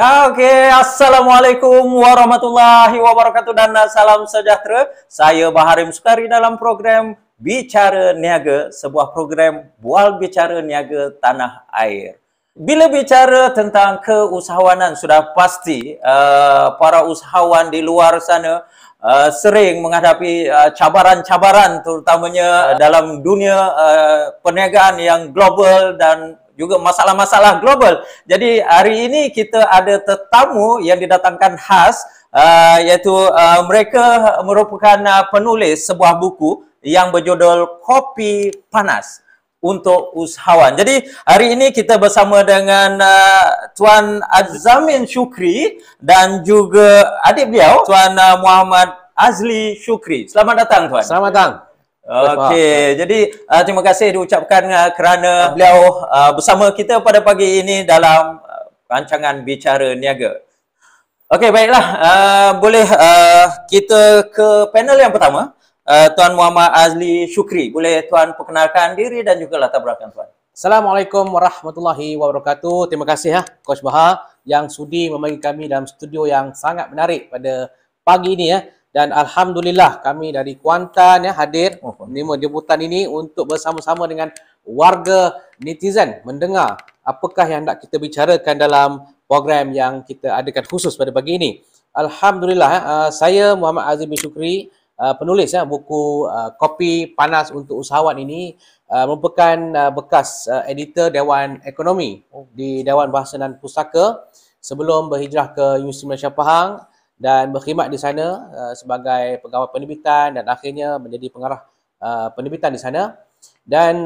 Oke, Assalamualaikum warahmatullahi wabarakatuh dan salam sejahtera. Saya Baharim Sukari dalam program Bicara Niaga, sebuah program bual bicara niaga tanah air. Bila bicara tentang keusahawanan, sudah pasti para usahawan di luar sana sering menghadapi cabaran-cabaran, terutamanya dalam dunia perniagaan yang global dan juga masalah-masalah global. Jadi hari ini kita ada tetamu yang didatangkan khas, iaitu mereka merupakan penulis sebuah buku yang berjudul Kopi Panas untuk Usahawan. Jadi hari ini kita bersama dengan Tuan Azamin Syukri dan juga adik beliau Tuan Muhammad Azli Syukri. Selamat datang Tuan. Selamat datang. Okey, jadi terima kasih diucapkan kerana beliau bersama kita pada pagi ini dalam rancangan Bicara Niaga. Okey, baiklah. Boleh kita ke panel yang pertama. Tuan Muhammad Azli Syukri. Boleh Tuan perkenalkan diri dan juga latar belakang Tuan. Assalamualaikum warahmatullahi wabarakatuh. Terima kasih Coach Bahar yang sudi membagi kami dalam studio yang sangat menarik pada pagi ini Dan Alhamdulillah kami dari Kuantan hadir menerima jemputan ini untuk bersama-sama dengan warga netizen mendengar apakah yang nak kita bicarakan dalam program yang kita adakan khusus pada pagi ini. Alhamdulillah saya Muhammad Azli bin Syukri, penulis buku Kopi Panas untuk Usahawan ini, merupakan bekas editor Dewan Ekonomi di Dewan Bahasa dan Pustaka sebelum berhijrah ke Universiti Malaysia Pahang dan berkhidmat di sana sebagai pegawai penerbitan dan akhirnya menjadi pengarah penerbitan di sana. Dan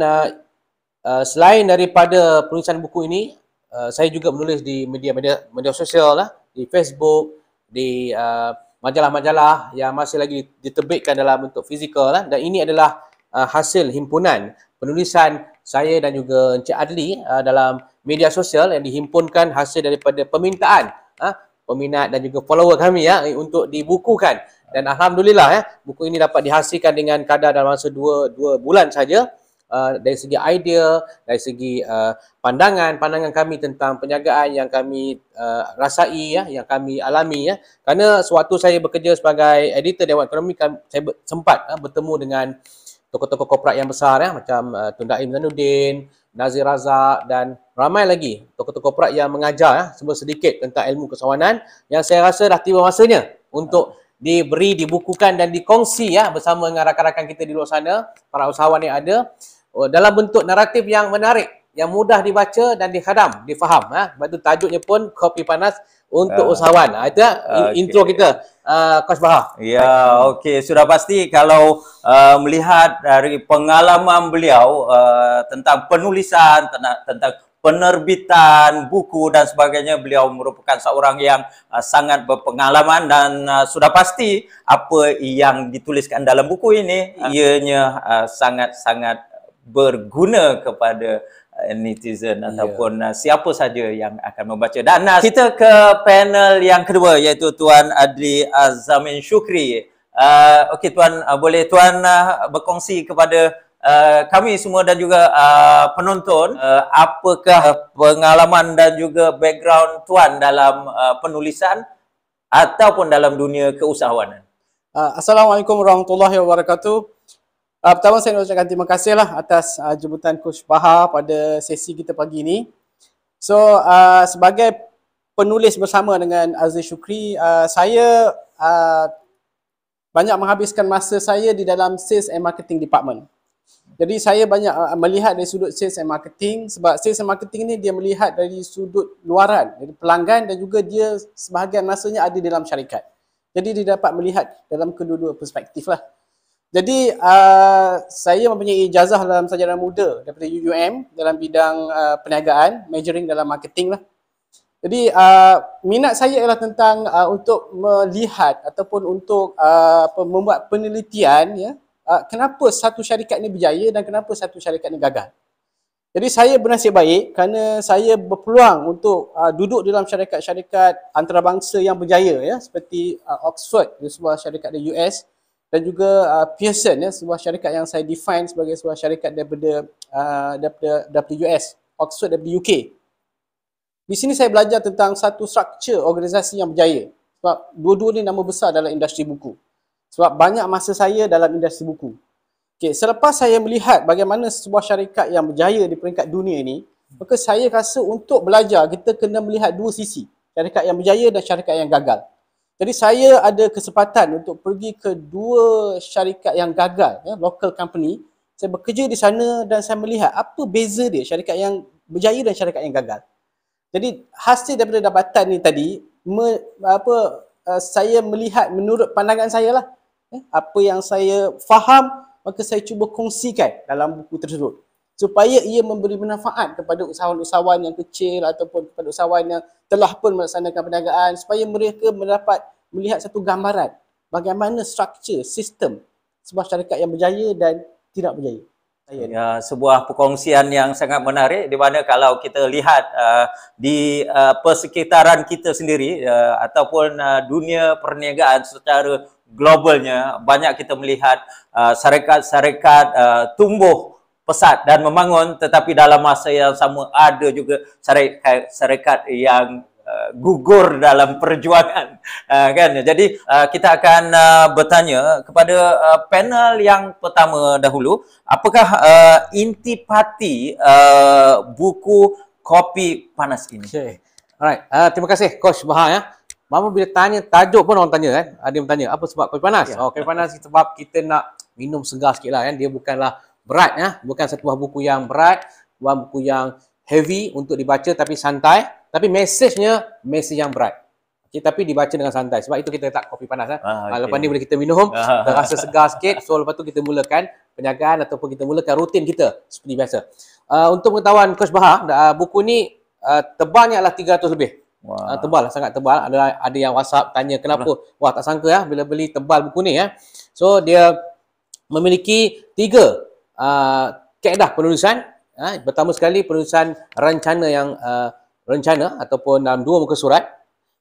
selain daripada penulisan buku ini, saya juga menulis di media sosial di Facebook, di majalah-majalah yang masih lagi diterbitkan dalam bentuk fizikal dan ini adalah hasil himpunan penulisan saya dan juga Encik Adli dalam media sosial yang dihimpunkan hasil daripada permintaan peminat dan juga follower kami untuk dibukukan. Dan Alhamdulillah buku ini dapat dihasilkan dengan kadar dalam masa 2 bulan saja. Dari segi idea, dari segi pandangan kami tentang perniagaan yang kami rasai, yang kami alami. Kerana sewaktu saya bekerja sebagai editor Dewan Ekonomi, saya sempat bertemu dengan tokoh-tokoh korporat yang besar macam Tun Daim Zainuddin, Nazir Razak dan ramai lagi tokoh-tokoh korporat yang mengajar sedikit tentang ilmu keusahawanan yang saya rasa dah tiba masanya untuk dibukukan dan dikongsi bersama dengan rakan-rakan kita di luar sana, para usahawan yang ada dalam bentuk naratif yang menarik, yang mudah dibaca dan difaham. Sebab tu tajuknya pun Kopi Panas untuk Usahawan. Itu intro kita, Coach Bahar. Ya, okey. Sudah pasti kalau melihat dari pengalaman beliau tentang penulisan, tentang penerbitan buku dan sebagainya, beliau merupakan seorang yang sangat berpengalaman dan sudah pasti apa yang dituliskan dalam buku ini ianya sangat-sangat berguna kepada netizen ataupun siapa saja yang akan membaca. Dan kita ke panel yang kedua iaitu Tuan Adli Azamin Syukri. Okey Tuan, boleh Tuan berkongsi kepada kami semua dan juga penonton apakah pengalaman dan juga background Tuan dalam penulisan ataupun dalam dunia keusahawanan. Assalamualaikum warahmatullahi wabarakatuh. Pertama saya nak ucapkan terima kasih atas jemputan Coach Bahar pada sesi kita pagi ini. So sebagai penulis bersama dengan Azli Syukri, saya banyak menghabiskan masa saya di dalam Sales and Marketing Department. Jadi saya banyak melihat dari sudut Sales and Marketing, sebab Sales and Marketing ni dia melihat dari sudut luaran, dari pelanggan, dan juga dia sebahagian masanya ada dalam syarikat. Jadi dia dapat melihat dalam kedua-dua perspektif Jadi saya mempunyai ijazah dalam sarjana muda daripada UUM dalam bidang perniagaan, majoring dalam marketing Jadi minat saya ialah tentang untuk melihat ataupun untuk membuat penelitian kenapa satu syarikat ni berjaya dan kenapa satu syarikat ni gagal. Jadi saya bernasib baik kerana saya berpeluang untuk duduk dalam syarikat-syarikat antarabangsa yang berjaya seperti Oxford, sebuah syarikat di US, dan juga Pearson, sebuah syarikat yang saya define sebagai sebuah syarikat daripada US, Oxford daripada UK. Di sini saya belajar tentang satu struktur organisasi yang berjaya. Sebab dua-dua ni nama besar dalam industri buku. Sebab banyak masa saya dalam industri buku. Okay, selepas saya melihat bagaimana sebuah syarikat yang berjaya di peringkat dunia ini, maka saya rasa untuk belajar kita kena melihat dua sisi. Syarikat yang berjaya dan syarikat yang gagal. Jadi saya ada kesempatan untuk pergi ke dua syarikat yang gagal, ya, local company. Saya bekerja di sana dan saya melihat apa beza dia syarikat yang berjaya dan syarikat yang gagal. Jadi hasil daripada dapatan ni tadi, saya melihat menurut pandangan saya lah, apa yang saya faham, maka saya cuba kongsikan dalam buku tersebut supaya ia memberi manfaat kepada usahawan-usahawan yang kecil ataupun kepada usahawan yang telah pun melaksanakan perniagaan, supaya mereka mendapat melihat satu gambaran bagaimana struktur sistem sebuah syarikat yang berjaya dan tidak berjaya. Ya, sebuah perkongsian yang sangat menarik, di mana kalau kita lihat di persekitaran kita sendiri ataupun dunia perniagaan secara globalnya, banyak kita melihat syarikat-syarikat tumbuh pesat dan membangun, tetapi dalam masa yang sama ada juga syarikat yang gugur dalam perjuangan, kan. Jadi kita akan bertanya kepada panel yang pertama dahulu, apakah intipati buku Kopi Panas ini? Okay. Alright, terima kasih Coach Baha ya. Mama bila tanya tajuk pun orang tanya kan. Ada yang bertanya apa sebab kopi panas? Ya. Oh, kopi panas sebab kita nak minum segar sikitlah kan. Dia bukanlah berat ya, bukan satu buah buku yang berat, buah buku yang heavy untuk dibaca tapi santai, tapi mesej yang berat. Okay, tapi dibaca dengan santai. Sebab itu kita letak kopi panas. Okay. Lepas ni boleh kita minum, kita rasa segar sikit. So lepas tu kita mulakan perniagaan ataupun kita mulakan rutin kita seperti biasa. Untuk pengetahuan Coach Baha, buku ni tebalnya adalah 300 lebih. Tebal, sangat tebal. Ada yang WhatsApp tanya kenapa. Wah, tak sangka ya bila beli tebal buku ni ya. So dia memiliki 3 kaedah penulisan. Pertama sekali penulisan rencana ataupun dalam 2 muka surat,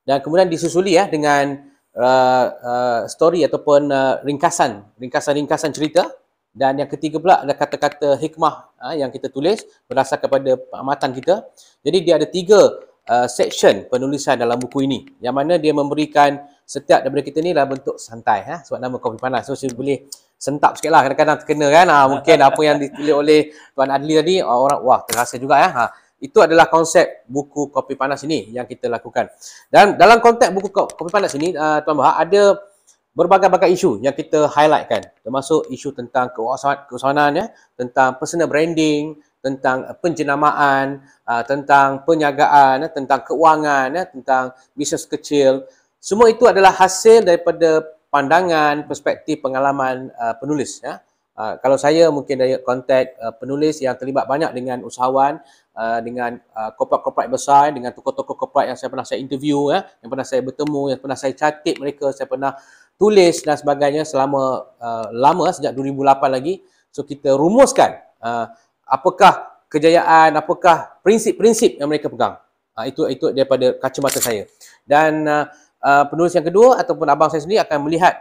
dan kemudian disusuli ya dengan story ataupun ringkasan cerita, dan yang ketiga pula ada kata-kata hikmah yang kita tulis berdasarkan kepada pengamatan kita. Jadi dia ada 3 section penulisan dalam buku ini, yang mana dia memberikan setiap daripada kita ni dalam bentuk santai sebab nama kopi panas. So saya boleh sentap sikit lah, kadang-kadang terkena kan. Mungkin apa yang ditulis oleh Tuan Adli tadi, orang wah terasa juga ya. Itu adalah konsep buku Kopi Panas ini yang kita lakukan. Dan dalam konteks buku Kopi Panas ini, Tuan Baha, ada berbagai-bagai isu yang kita highlightkan, termasuk isu tentang keusahawanan ya, tentang personal branding, tentang penjenamaan, tentang perniagaan, tentang keuangan, tentang bisnes kecil. Semua itu adalah hasil daripada pandangan, perspektif, pengalaman penulis. Ya. Kalau saya mungkin dari konteks penulis yang terlibat banyak dengan usahawan, dengan korporat-korporat besar, dengan tokoh-tokoh korporat yang pernah saya interview, yang pernah saya bertemu, yang pernah saya catat mereka, saya pernah tulis dan sebagainya selama lama, sejak 2008 lagi. So kita rumuskan apakah kejayaan, apakah prinsip-prinsip yang mereka pegang. Itu daripada kacamata saya. Dan penulis yang kedua ataupun abang saya sendiri akan melihat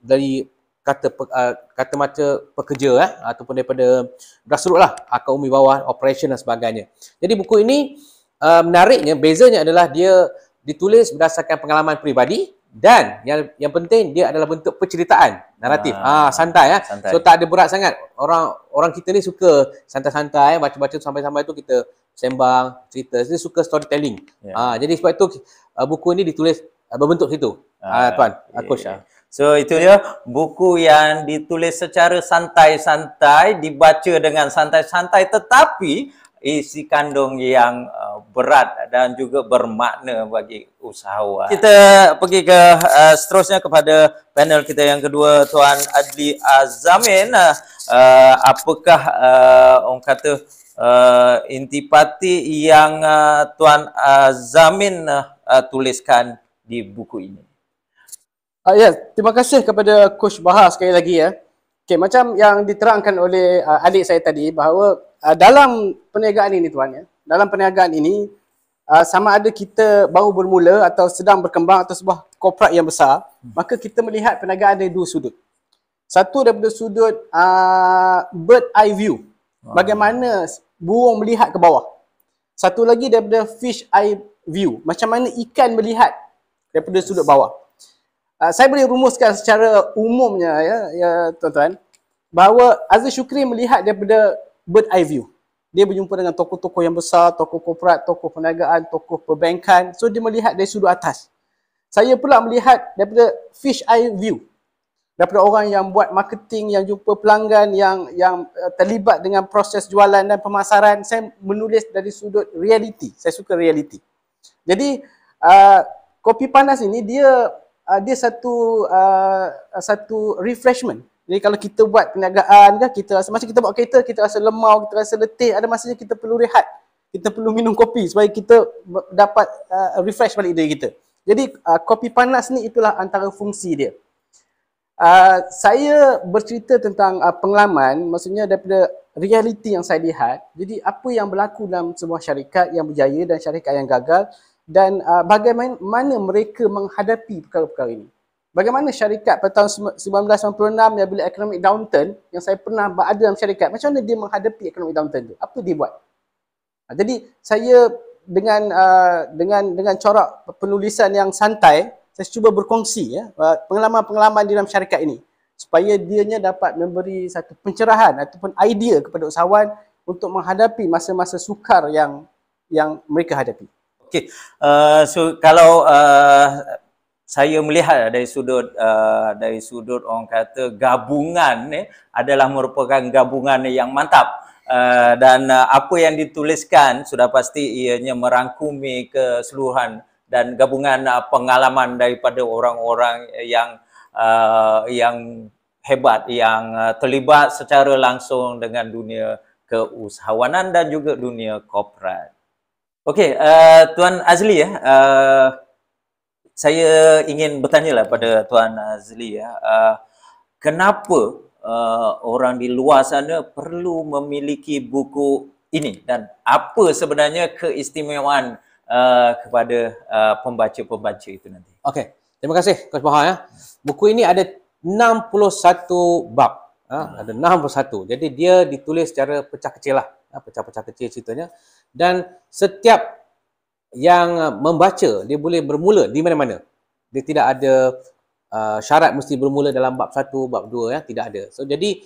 dari kata mata pekerja ataupun daripada grassroots lah, akar umi bawah, operation dan sebagainya. Jadi buku ini menariknya, bezanya adalah dia ditulis berdasarkan pengalaman peribadi, dan yang penting dia adalah bentuk penceritaan, naratif. Santai santai. So tak ada berat sangat. Orang kita ni suka santai-santai, baca-baca sampai-sampai tu kita sembang, cerita. Dia suka storytelling. Jadi sebab itu buku ini ditulis berbentuk situ. Tuan, Coach. So itu dia buku yang ditulis secara santai-santai, dibaca dengan santai-santai, tetapi isi kandung yang berat dan juga bermakna bagi usahawan. Kita pergi ke seterusnya kepada panel kita yang kedua, Tuan Adli Azamin. Apakah orang kata intipati yang Tuan Azamin tuliskan di buku ini? Ya, terima kasih kepada Coach Baha sekali lagi ya. Okay, macam yang diterangkan oleh adik saya tadi, bahawa dalam perniagaan ini tuan ya, dalam perniagaan ini sama ada kita baru bermula atau sedang berkembang atau sebuah korporat yang besar, maka kita melihat perniagaan dari 2 sudut. Satu daripada sudut bird eye view, bagaimana burung melihat ke bawah. Satu lagi daripada fish eye view. Macam mana ikan melihat daripada sudut bawah. Saya boleh rumuskan secara umumnya ya tuan-tuan, bahawa Aziz Syukri melihat daripada bird eye view. Dia berjumpa dengan tokoh-tokoh yang besar, tokoh korporat, tokoh perniagaan, tokoh perbankan. So dia melihat dari sudut atas. Saya pula melihat daripada fish eye view. Daripada orang yang buat marketing, yang jumpa pelanggan, yang terlibat dengan proses jualan dan pemasaran. Saya menulis dari sudut reality. Saya suka reality. Jadi kopi panas ini dia satu refreshment. Jadi kalau kita buat perniagaan kan, kita rasa macam kita buat kereta, kita rasa lemau, kita rasa letih, ada masanya kita perlu rehat. Kita perlu minum kopi supaya kita dapat refresh balik diri kita. Jadi kopi panas ni itulah antara fungsi dia. Saya bercerita tentang pengalaman, maksudnya daripada realiti yang saya lihat. Jadi apa yang berlaku dalam sebuah syarikat yang berjaya dan syarikat yang gagal, dan bagaimana mereka menghadapi perkara-perkara ini. Bagaimana syarikat pada tahun 1996 yang bila economic downturn, yang saya pernah berada dalam syarikat, macam mana dia menghadapi economic downturn tu? Apa dia buat? Jadi saya dengan corak penulisan yang santai, saya cuba berkongsi pengalaman-pengalaman di dalam syarikat ini supaya dianya dapat memberi satu pencerahan ataupun idea kepada usahawan untuk menghadapi masa-masa sukar yang mereka hadapi. Okey, so kalau saya melihat dari sudut orang kata gabungan adalah merupakan gabungan yang mantap. Dan apa yang dituliskan sudah pasti ianya merangkumi keseluruhan dan gabungan pengalaman daripada orang-orang yang hebat, yang terlibat secara langsung dengan dunia keusahawanan dan juga dunia korporat. Okey, Tuan Azli saya ingin bertanyalah pada Tuan Azli kenapa orang di luar sana perlu memiliki buku ini dan apa sebenarnya keistimewaan kepada pembaca-pembaca itu nanti. Okey, terima kasih Coach Baha Buku ini ada 61 bab. Ada 61. Jadi dia ditulis secara pecah kecil lah. Pecah-pecah kecil ceritanya. Dan setiap yang membaca, dia boleh bermula di mana-mana. Dia tidak ada syarat mesti bermula dalam bab 1, bab 2 tidak ada. So jadi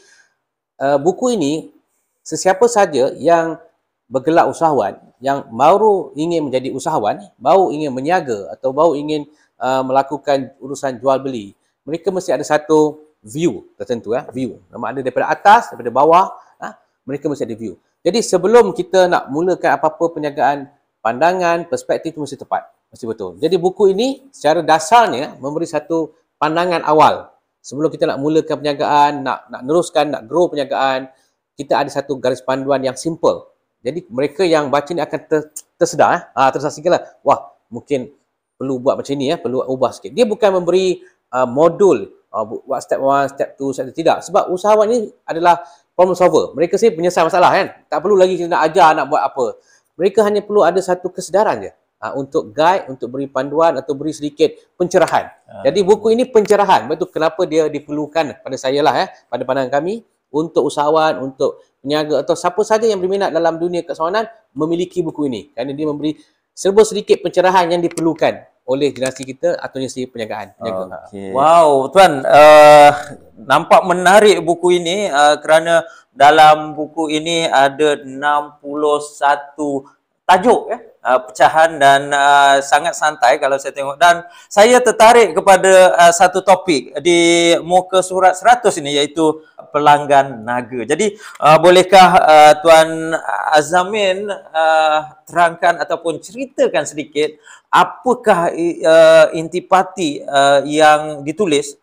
buku ini sesiapa saja yang bergelar usahawan, yang baru ingin menjadi usahawan, baru ingin berniaga atau baru ingin melakukan urusan jual beli, mereka mesti ada satu view tertentu view. Nama ada daripada atas, daripada bawah, mereka mesti ada view. Jadi sebelum kita nak mulakan apa-apa perniagaan, pandangan, perspektif itu mesti tepat, mesti betul. Jadi buku ini secara dasarnya memberi satu pandangan awal. Sebelum kita nak mulakan perniagaan, nak neruskan, nak grow perniagaan, kita ada satu garis panduan yang simple. Jadi mereka yang baca ni akan tersedar, tersaksikanlah, wah mungkin perlu buat macam ni perlu ubah sikit. Dia bukan memberi modul, buat step 1, step 2, step 3, tidak. Sebab usahawan ni adalah problem solver. Mereka sih penyelesaian masalah Tak perlu lagi kita nak ajar, nak buat apa. Mereka hanya perlu ada satu kesedaran je untuk guide, untuk beri panduan atau beri sedikit pencerahan. Jadi buku ini pencerahan. Betul kenapa dia diperlukan pada saya pada pandangan kami, untuk usahawan, untuk peniaga atau siapa saja yang berminat dalam dunia keusahawanan memiliki buku ini. Kerana dia memberi serba sedikit pencerahan yang diperlukan oleh generasi kita atau generasi perniagaan. Okay. Wow, Tuan, nampak menarik buku ini kerana dalam buku ini ada 61 tajuk pecahan dan sangat santai kalau saya tengok, dan saya tertarik kepada satu topik di muka surat 100 ini, iaitu pelanggan naga. Jadi bolehkah Tuan Azamin terangkan ataupun ceritakan sedikit apakah intipati yang ditulis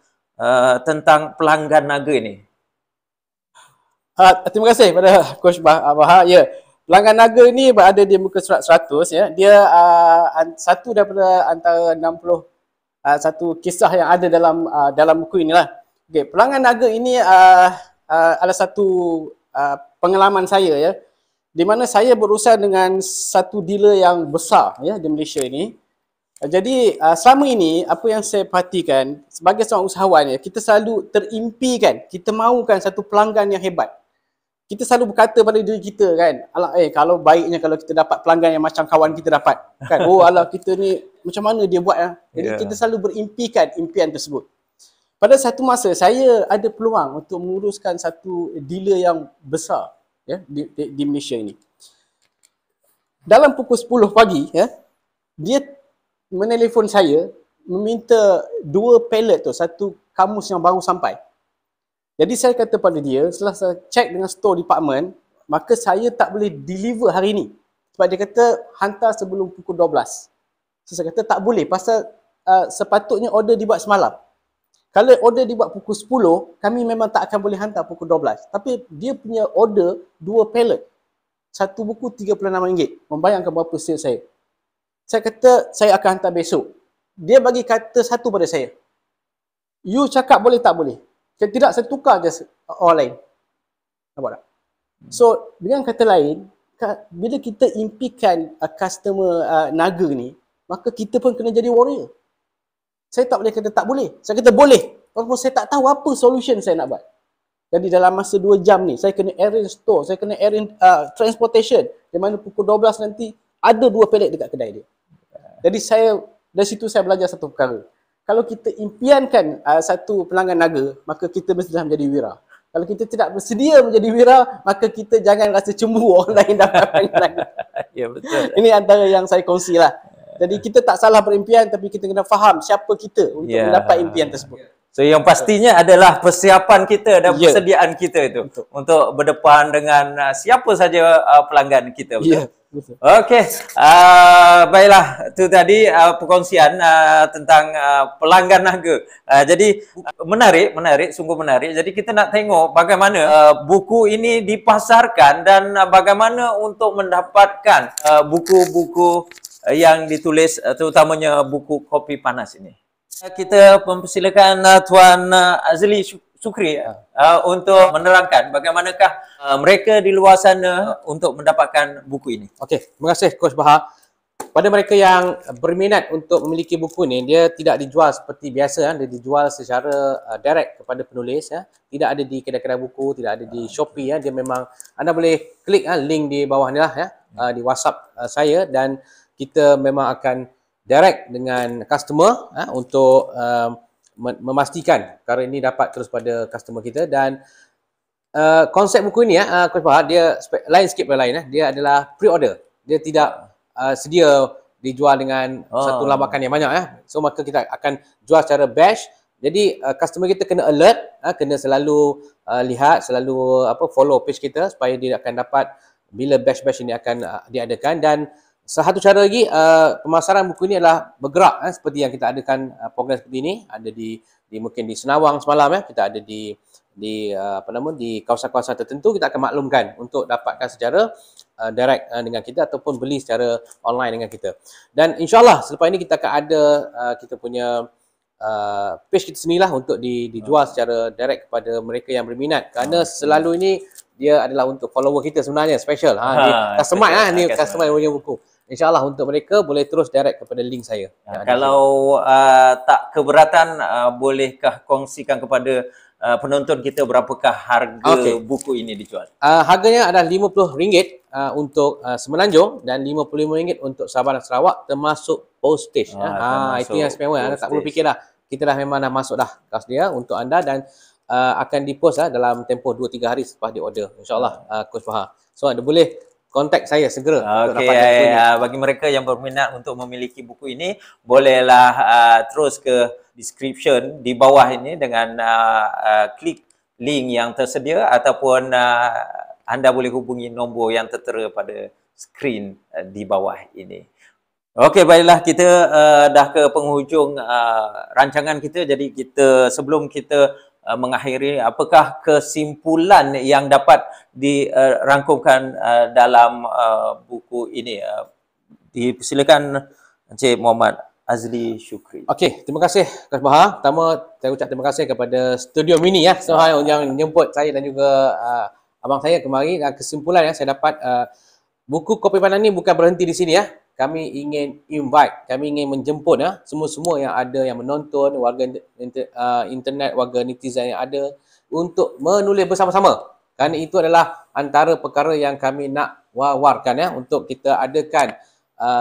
tentang pelanggan naga ini? Terima kasih kepada Coach Baha. Pelanggan naga ni berada di muka surat 100 Dia satu daripada antara 60 satu kisah yang ada dalam buku inilah. Okey, pelanggan naga ini adalah satu pengalaman saya di mana saya berurusan dengan satu dealer yang besar di Malaysia ini. Jadi selama ini apa yang saya perhatikan sebagai seorang usahawan kita selalu terimpikan, kita mahukan satu pelanggan yang hebat. kita selalu berkata pada diri kita kan, alah kalau baiknya kalau kita dapat pelanggan yang macam kawan kita dapat kan. Oh alah, kita ni macam mana dia buat Jadi kita selalu berimpikan impian tersebut. Pada satu masa saya ada peluang untuk menguruskan satu dealer yang besar di Malaysia ini. Dalam pukul 10 pagi dia menelefon saya meminta 2 pallet tu, satu kamus yang baru sampai. Jadi saya kata pada dia, setelah saya check dengan store department, maka saya tak boleh deliver hari ni. Sebab dia kata hantar sebelum pukul 12. So, saya kata tak boleh pasal sepatutnya order dibuat semalam. Kalau order dibuat pukul 10, kami memang tak akan boleh hantar pukul 12. Tapi dia punya order 2 pallet. Satu buku RM36. Membayangkan berapa sale saya. Saya kata saya akan hantar besok. Dia bagi kata satu pada saya. You cakap boleh tak boleh? Tidak, saya tukar je orang lain. Nampak tak? So, dengan kata lain, bila kita impikan customer naga ni, maka kita pun kena jadi warrior. Saya tak boleh kata tak boleh. Saya kata boleh. Walaupun saya tak tahu apa solution saya nak buat. Jadi dalam masa 2 jam ni, saya kena arrange store, saya kena arrange transportation. Di mana pukul 12 nanti, ada 2 pallet dekat kedai dia. Jadi dari situ saya belajar satu perkara. Kalau kita impiankan satu pelanggan naga, maka kita bersedia menjadi wira. Kalau kita tidak bersedia menjadi wira, maka kita jangan rasa cemburu orang lain dapat pelanggan naga. Ya, betul. Ini antara yang saya kongsilah. Jadi kita tak salah berimpian, tapi kita kena faham siapa kita untuk mendapat impian tersebut. So yang pastinya adalah persiapan kita dan persediaan kita itu untuk berdepan dengan siapa saja pelanggan kita. Betul? Betul. Okey, baiklah, itu tadi perkongsian tentang pelanggan naga. Jadi menarik, sungguh menarik. Jadi kita nak tengok bagaimana buku ini dipasarkan dan bagaimana untuk mendapatkan buku-buku yang ditulis, terutamanya buku kopi panas ini. Kita mempersilakan Tuan Azli Sukri untuk menerangkan bagaimanakah mereka di luar sana untuk mendapatkan buku ini. Okey, terima kasih Coach Bahar. Pada mereka yang berminat untuk memiliki buku ni, dia tidak dijual seperti biasa, dia dijual secara direct kepada penulis. Tidak ada di kedai-kedai buku, tidak ada di Shopee. Dia memang, anda boleh klik link di bawah ni lah, di WhatsApp saya, dan kita memang akan direct dengan customer untuk memastikan perkara ini dapat terus pada customer kita. Dan konsep buku ini Coach Bahar, dia lain sikit pada lain. Dia adalah pre-order. Dia tidak sedia dijual dengan satu lambakan yang banyak. So maka kita akan jual secara batch. Jadi customer kita kena alert, kena selalu lihat, selalu follow page kita supaya dia akan dapat bila batch-batch ini akan diadakan. Dan satu cara lagi, pemasaran buku ini adalah bergerak seperti yang kita adakan program seperti ini. Ada di mungkin di Senawang semalam, kita ada di kawasan-kawasan tertentu. Kita akan maklumkan untuk dapatkan secara direct dengan kita ataupun beli secara online dengan kita. Dan insyaAllah selepas ini kita akan ada kita punya page kita sendirilah untuk dijual secara direct kepada mereka yang berminat. Kerana selalu ini dia adalah untuk follower kita sebenarnya, special. Customer ni customer yang punya buku. InsyaAllah untuk mereka boleh terus direct kepada link saya. Kalau tak keberatan, bolehkah kongsikan kepada penonton kita berapakah harga buku ini dijual? Harganya adalah RM50 untuk Semenanjung dan RM55 untuk Sabah dan Sarawak termasuk postage. Itu yang istimewa. Anda tak perlu fikirlah. Kita dah memang dah masuk dah kas dia untuk anda dan akan dipost dalam tempoh 2-3 hari selepas di order. InsyaAllah Coach Bahar. So anda boleh kontak saya segera. Bagi mereka yang berminat untuk memiliki buku ini, bolehlah terus ke description di bawah ini dengan klik link yang tersedia ataupun anda boleh hubungi nombor yang tertera pada skrin di bawah ini. Okey, baiklah, kita dah ke penghujung rancangan kita. Jadi sebelum kita mengakhiri, apakah kesimpulan yang dapat dirangkumkan dalam buku ini? Dipersilakan Encik Muhammad Azli Sukri. Okey, terima kasih Coach Bahar. Pertama, saya ucap terima kasih kepada Studio Mini yang menjemput saya dan juga abang saya kemari. Kesimpulan yang saya dapat, buku Kopi Panas ni bukan berhenti di sini. Kami ingin invite, kami ingin menjemput semua-semua yang ada, yang menonton, warga internet, warga netizen yang ada, untuk menulis bersama-sama Kerana itu adalah antara perkara yang kami nak wawarkan ya, untuk kita adakan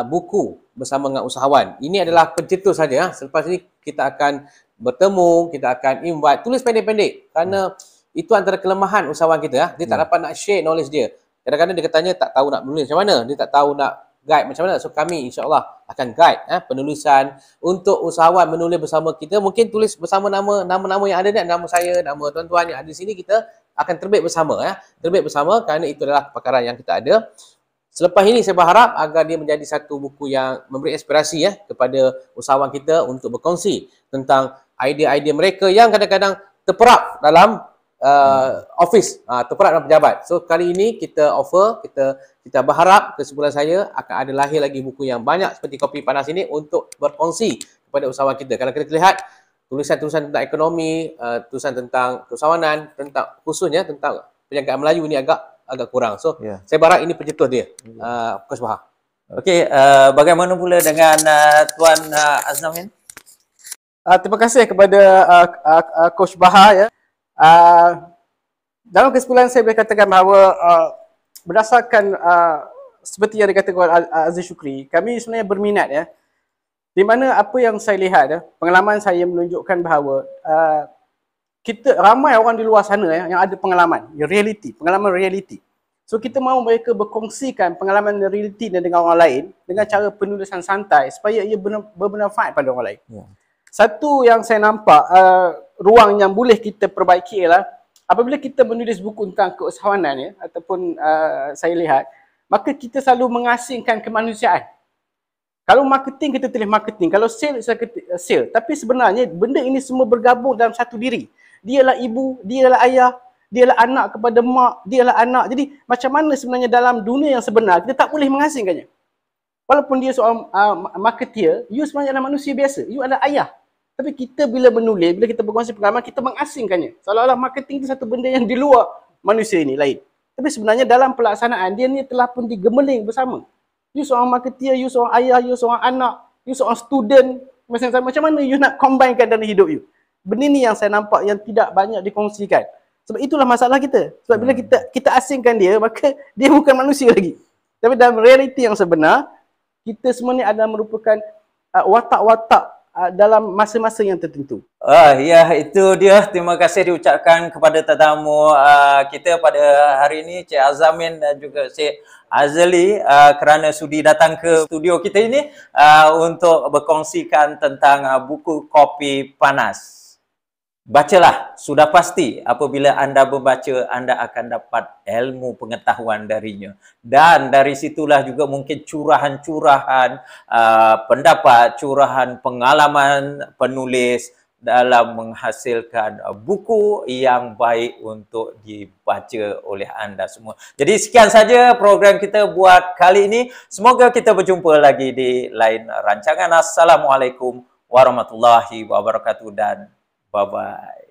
buku bersama dengan usahawan. Ini adalah pencetus saja. Selepas ini kita akan bertemu, kita akan invite, tulis pendek-pendek. Kerana itu antara kelemahan usahawan kita ya. Dia tak dapat nak share knowledge dia. Kadang-kadang dia katanya tak tahu nak menulis macam mana, dia tak tahu nak guide macam mana. So kami insya-Allah akan guide penulisan untuk usahawan menulis bersama kita. Mungkin tulis bersama nama-nama yang ada ni, nama saya, nama tuan-tuan yang ada di sini, kita akan terbit bersama ya. Terbit bersama kerana itu adalah perkara yang kita ada. Selepas ini saya berharap agar dia menjadi satu buku yang memberi inspirasi ya kepada usahawan kita untuk berkongsi tentang idea-idea mereka yang kadang-kadang terperap dalam office, terperap dalam pejabat. So kali ini kita offer, kita berharap kesimpulan saya akan ada lahir lagi buku yang banyak seperti Kopi Panas ini untuk berkongsi kepada usahawan kita. Kalau kita lihat tulisan-tulisan tentang ekonomi, tulisan tentang keusahawanan, tentang khususnya tentang perniagaan Melayu ini agak kurang. So saya berharap ini pencetus dia, Coach Bahar. Okey, bagaimana pula dengan Tuan Aznamin? Terima kasih kepada Coach Bahar ya. Dalam kesimpulan saya boleh katakan bahawa berdasarkan seperti yang dikatakan Aziz Syukri, kami sebenarnya berminat ya. Di mana apa yang saya lihat ya, pengalaman saya menunjukkan bahawa kita ramai orang di luar sana ya, yang ada pengalaman, pengalaman realiti. So kita mahu mereka berkongsikan pengalaman realiti dengan orang lain dengan cara penulisan santai supaya ia bermanfaat pada orang lain. Satu yang saya nampak ruang yang boleh kita perbaiki ialah apabila kita menulis buku tentang keusahawanan ya, ataupun saya lihat, maka kita selalu mengasingkan kemanusiaan. Kalau marketing, kita tulis marketing. Kalau sale, sale. Tapi sebenarnya benda ini semua bergabung dalam satu diri. Dia ialah ibu, dia ialah ayah, dia ialah anak kepada mak, dia ialah anak. Jadi macam mana sebenarnya dalam dunia yang sebenar, kita tak boleh mengasingkannya. Walaupun dia seorang marketeer, you sebenarnya adalah manusia biasa. You adalah ayah. Tapi kita bila menulis, bila kita berkongsi pengalaman, kita mengasingkannya. Seolah-olah marketing itu satu benda yang di luar manusia ini lain. Tapi sebenarnya dalam pelaksanaan, dia ni telah pun digemeling bersama. You seorang marketeer, you seorang ayah, you seorang anak, you seorang student. Macam mana you nak combinekan dalam hidup you? Benda ni yang saya nampak yang tidak banyak dikongsikan. Sebab itulah masalah kita. Sebab bila kita asingkan dia, maka dia bukan manusia lagi. Tapi dalam realiti yang sebenar, kita semua ni adalah merupakan watak-watak dalam masa-masa yang tertentu. Ya, itu dia. Terima kasih diucapkan kepada tetamu kita pada hari ini, Cik Azamin dan juga Cik Azali kerana sudi datang ke studio kita ini untuk berkongsikan tentang buku Kopi Panas. Bacalah, sudah pasti apabila anda membaca, anda akan dapat ilmu pengetahuan darinya. Dan dari situlah juga mungkin curahan-curahan pendapat, curahan pengalaman penulis dalam menghasilkan buku yang baik untuk dibaca oleh anda semua. Jadi sekian saja program kita buat kali ini. Semoga kita berjumpa lagi di lain rancangan. Assalamualaikum warahmatullahi wabarakatuh dan bye-bye.